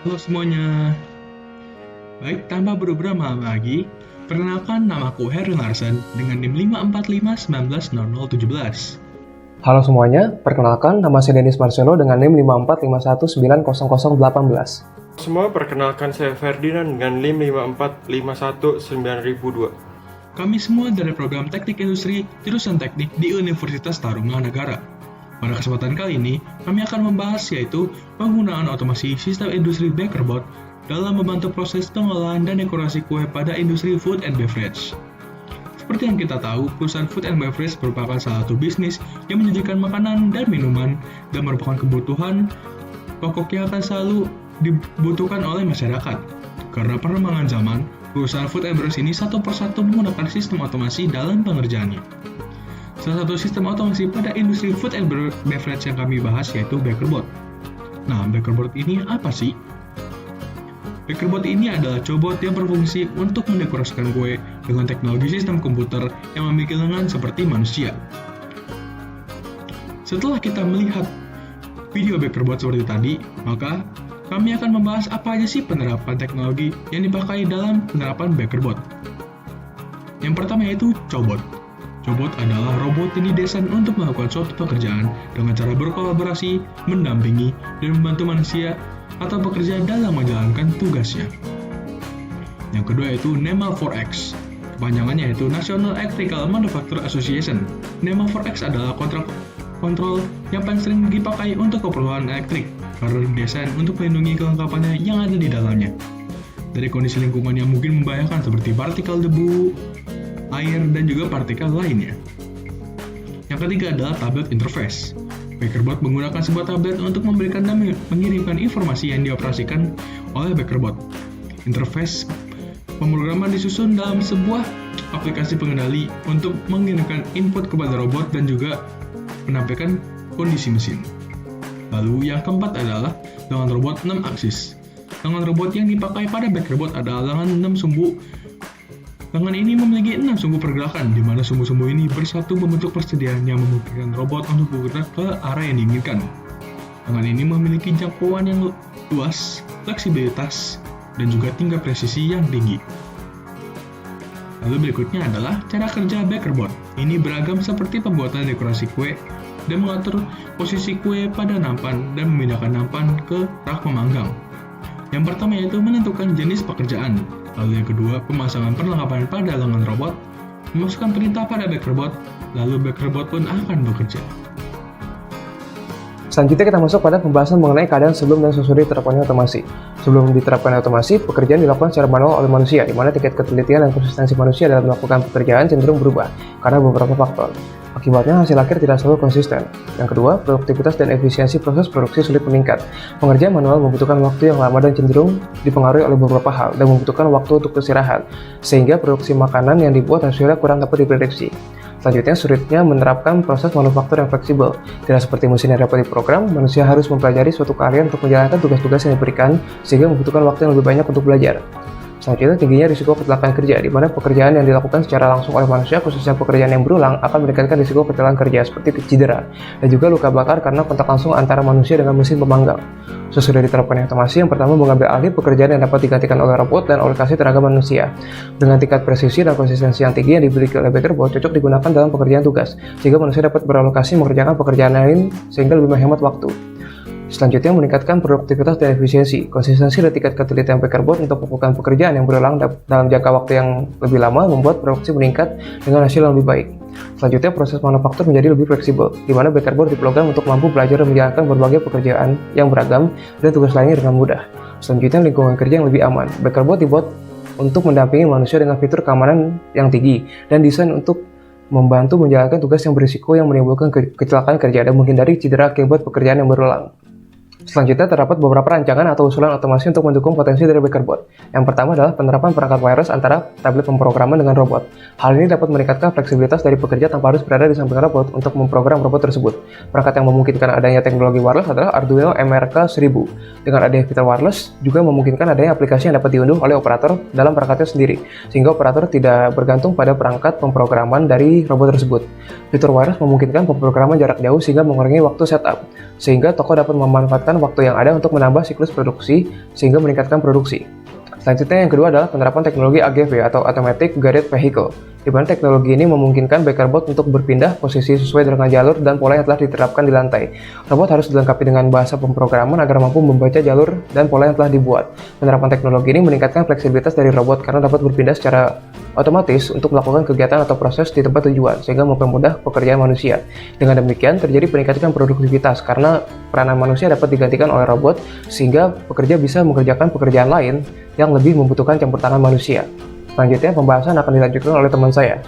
Halo semuanya. Baik, tanpa berlama lagi, perkenalkan namaku Harry Larsen dengan NIM 545190017. Halo semuanya, perkenalkan nama saya Denis Marcelo dengan NIM 545190018. Semua perkenalkan saya Ferdinand dengan NIM 54519.002. Kami semua dari program Teknik Industri jurusan Teknik di Universitas Tarumanagara. Pada kesempatan kali ini, kami akan membahas yaitu penggunaan otomasi sistem industri Bakerbot dalam membantu proses pengolahan dan dekorasi kue pada industri food and beverage. Seperti yang kita tahu, perusahaan food and beverage merupakan salah satu bisnis yang menyajikan makanan dan minuman dan merupakan kebutuhan pokok yang akan selalu dibutuhkan oleh masyarakat. Karena perkembangan zaman, perusahaan food and beverage ini satu persatu menggunakan sistem otomasi dalam pengerjaannya. Salah satu sistem otomasi pada industri food and beverage yang kami bahas yaitu Bakerbot. Nah, Bakerbot ini apa sih? Bakerbot ini adalah cobot yang berfungsi untuk mendekorasikan kue dengan teknologi sistem komputer yang memiliki lengan seperti manusia. Setelah kita melihat video Bakerbot seperti tadi, maka kami akan membahas apa aja sih penerapan teknologi yang dipakai dalam penerapan Bakerbot. Yang pertama yaitu cobot. Cobot adalah robot yang didesain untuk melakukan suatu pekerjaan dengan cara berkolaborasi, mendampingi, dan membantu manusia atau bekerja dalam menjalankan tugasnya. Yang kedua yaitu NEMA 4X. Kepanjangannya yaitu National Electrical Manufacturer Association. NEMA 4X adalah kontrol yang paling sering dipakai untuk keperluan elektrik karena didesain untuk melindungi kelengkapannya yang ada di dalamnya dari kondisi lingkungan yang mungkin membahayakan seperti partikel debu, air, dan juga partikel lainnya. Yang ketiga adalah tablet interface. Bakerbot menggunakan sebuah tablet untuk memberikan dan mengirimkan informasi yang dioperasikan oleh Bakerbot. Interface pemrograman disusun dalam sebuah aplikasi pengendali untuk mengirimkan input kepada robot dan juga menampilkan kondisi mesin. Lalu yang keempat adalah lengan robot 6 aksis. Lengan robot yang dipakai pada Bakerbot adalah lengan 6 sumbu. Lengan ini memiliki 6 sumbu pergerakan, di mana sumbu-sumbu ini bersatu membentuk persediaan yang memungkinkan robot untuk bergerak ke arah yang diinginkan. Lengan ini memiliki jangkauan yang luas, fleksibilitas, dan juga tingkat presisi yang tinggi. Lalu berikutnya adalah cara kerja Bakerbot. Ini beragam seperti pembuatan dekorasi kue dan mengatur posisi kue pada nampan dan memindahkan nampan ke rak pemanggang. Yang pertama yaitu menentukan jenis pekerjaan. Lalu yang kedua, pemasangan perlengkapan pada lengan robot, memasukkan perintah pada Bakerbot, lalu Bakerbot pun akan bekerja. Selanjutnya kita masuk pada pembahasan mengenai keadaan sebelum dan sesudah diterapkannya otomasi. Sebelum diterapkan otomasi, pekerjaan dilakukan secara manual oleh manusia, di mana tingkat ketelitian dan konsistensi manusia dalam melakukan pekerjaan cenderung berubah karena beberapa faktor. Akibatnya hasil akhir tidak selalu konsisten. Yang kedua, produktivitas dan efisiensi proses produksi sulit meningkat. Pengerjaan manual membutuhkan waktu yang lama dan cenderung dipengaruhi oleh beberapa hal dan membutuhkan waktu untuk istirahat, sehingga produksi makanan yang dibuat hasilnya kurang dapat diprediksi. Selanjutnya, sulitnya menerapkan proses manufaktur yang fleksibel. Tidak seperti mesin yang dapat diprogram, manusia harus mempelajari suatu keahlian untuk menjalankan tugas-tugas yang diberikan, sehingga membutuhkan waktu yang lebih banyak untuk belajar. Selanjutnya, tingginya risiko kecelakaan kerja, di mana pekerjaan yang dilakukan secara langsung oleh manusia, khususnya pekerjaan yang berulang, akan meningkatkan risiko kecelakaan kerja seperti cedera, dan juga luka bakar karena kontak langsung antara manusia dengan mesin pemanggang. Sesudah diterapkan otomasi, yang pertama mengambil alih pekerjaan yang dapat digantikan oleh robot dan alokasi tenaga manusia. Dengan tingkat presisi dan konsistensi yang tinggi yang dimiliki oleh Bakerbot cocok digunakan dalam pekerjaan tugas, sehingga manusia dapat beralokasi mengerjakan pekerjaan lain sehingga lebih menghemat waktu. Selanjutnya, meningkatkan produktivitas dan efisiensi. Konsistensi dan tingkat ketelitian Bakerbot untuk melakukan pekerjaan yang berulang dalam jangka waktu yang lebih lama membuat produksi meningkat dengan hasil yang lebih baik. Selanjutnya, proses manufaktur menjadi lebih fleksibel, di mana Bakerbot diprogram untuk mampu belajar dan menjalankan berbagai pekerjaan yang beragam dan tugas lainnya dengan mudah. Selanjutnya, lingkungan kerja yang lebih aman. Bakerbot dibuat untuk mendampingi manusia dengan fitur keamanan yang tinggi dan desain untuk membantu menjalankan tugas yang berisiko yang menimbulkan kecelakaan kerja dan menghindari cedera akibat pekerjaan yang berulang. Selanjutnya, terdapat beberapa rancangan atau usulan otomasi untuk mendukung potensi dari Bakerbot. Yang pertama adalah penerapan perangkat wireless antara tablet pemrograman dengan robot. Hal ini dapat meningkatkan fleksibilitas dari pekerja tanpa harus berada di samping robot untuk memprogram robot tersebut. Perangkat yang memungkinkan adanya teknologi wireless adalah Arduino MRK1000. Dengan adanya fitur wireless, juga memungkinkan adanya aplikasi yang dapat diunduh oleh operator dalam perangkatnya sendiri, sehingga operator tidak bergantung pada perangkat pemrograman dari robot tersebut. Fitur wireless memungkinkan pemrograman jarak jauh sehingga mengurangi waktu setup, sehingga toko dapat memanfaatkan memanfaatkan waktu yang ada untuk menambah siklus produksi sehingga meningkatkan produksi. Selanjutnya yang kedua adalah penerapan teknologi AGV atau Automatic Guided Vehicle, di mana teknologi ini memungkinkan biker bot untuk berpindah posisi sesuai dengan jalur dan pola yang telah diterapkan di lantai. Robot harus dilengkapi dengan bahasa pemrograman agar mampu membaca jalur dan pola yang telah dibuat. Penerapan teknologi ini meningkatkan fleksibilitas dari robot karena dapat berpindah secara otomatis untuk melakukan kegiatan atau proses di tempat tujuan, sehingga mempermudah pekerjaan manusia. Dengan demikian, terjadi peningkatan produktivitas karena peranan manusia dapat digantikan oleh robot, sehingga pekerja bisa mengerjakan pekerjaan lain yang lebih membutuhkan campur tangan manusia. Selanjutnya, pembahasan akan dilanjutkan oleh teman saya.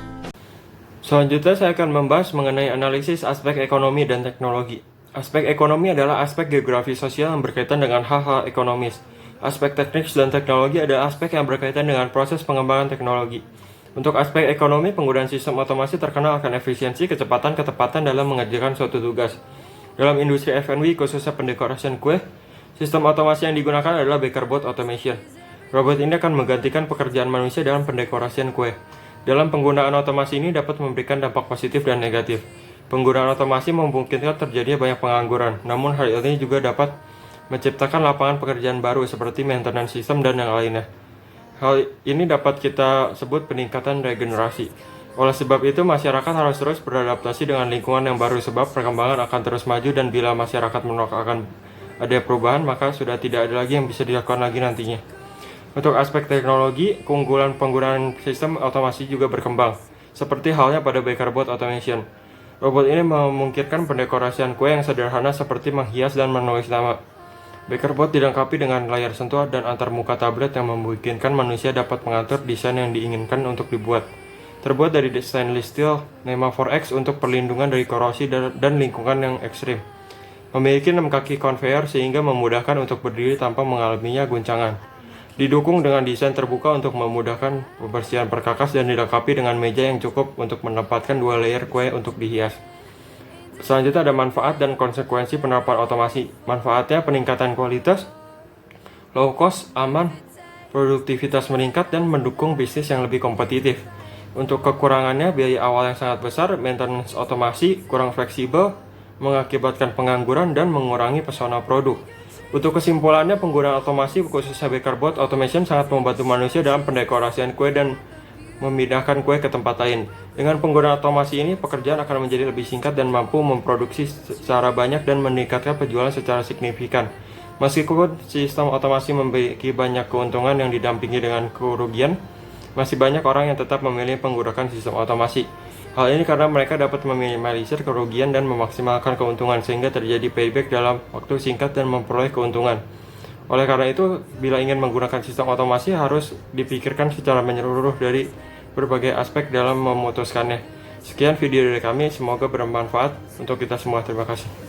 Selanjutnya saya akan membahas mengenai analisis aspek ekonomi dan teknologi. Aspek ekonomi adalah aspek geografi sosial yang berkaitan dengan hal-hal ekonomis. Aspek teknis dan teknologi adalah aspek yang berkaitan dengan proses pengembangan teknologi. Untuk aspek ekonomi, penggunaan sistem otomasi terkenal akan efisiensi, kecepatan, ketepatan dalam mengerjakan suatu tugas. Dalam industri F&B, khususnya pendekorasian kue, sistem otomasi yang digunakan adalah baker bot automation. Robot ini akan menggantikan pekerjaan manusia dalam pendekorasian kue. Dalam penggunaan otomasi ini dapat memberikan dampak positif dan negatif. Penggunaan otomasi memungkinkan terjadinya banyak pengangguran, namun hal ini juga dapat menciptakan lapangan pekerjaan baru seperti maintenance system dan yang lainnya. Hal ini dapat kita sebut peningkatan regenerasi. Oleh sebab itu, masyarakat harus terus beradaptasi dengan lingkungan yang baru sebab perkembangan akan terus maju dan bila masyarakat menolak akan ada perubahan, maka sudah tidak ada lagi yang bisa dilakukan lagi nantinya. Untuk aspek teknologi, keunggulan penggunaan sistem otomasi juga berkembang, seperti halnya pada baker bot automation. Robot ini memungkinkan pendekorasian kue yang sederhana seperti menghias dan menulis nama. Baker bot dilengkapi dengan layar sentuh dan antarmuka tablet yang memungkinkan manusia dapat mengatur desain yang diinginkan untuk dibuat. Terbuat dari stainless steel NEMA 4X untuk perlindungan dari korosi dan lingkungan yang ekstrim. Memiliki 6 kaki konveyor sehingga memudahkan untuk berdiri tanpa mengalaminya guncangan. Didukung dengan desain terbuka untuk memudahkan pembersihan perkakas dan dilengkapi dengan meja yang cukup untuk menempatkan 2 layer kue untuk dihias. Selanjutnya ada manfaat dan konsekuensi penerapan otomasi. Manfaatnya peningkatan kualitas, low cost, aman, produktivitas meningkat, dan mendukung bisnis yang lebih kompetitif. Untuk kekurangannya, biaya awal yang sangat besar, maintenance otomasi kurang fleksibel, mengakibatkan pengangguran dan mengurangi pesona produk. Untuk kesimpulannya, penggunaan otomasi khususnya baker bot automation sangat membantu manusia dalam pendekorasian kue dan memindahkan kue ke tempat lain. Dengan penggunaan otomasi ini, pekerjaan akan menjadi lebih singkat dan mampu memproduksi secara banyak dan meningkatkan penjualan secara signifikan. Meskipun sistem otomasi memiliki banyak keuntungan yang didampingi dengan kerugian, masih banyak orang yang tetap memilih menggunakan sistem otomasi. Hal ini karena mereka dapat meminimalisir kerugian dan memaksimalkan keuntungan sehingga terjadi payback dalam waktu singkat dan memperoleh keuntungan. Oleh karena itu, bila ingin menggunakan sistem otomasi harus dipikirkan secara menyeluruh dari berbagai aspek dalam memutuskannya. Sekian video dari kami, semoga bermanfaat untuk kita semua. Terima kasih.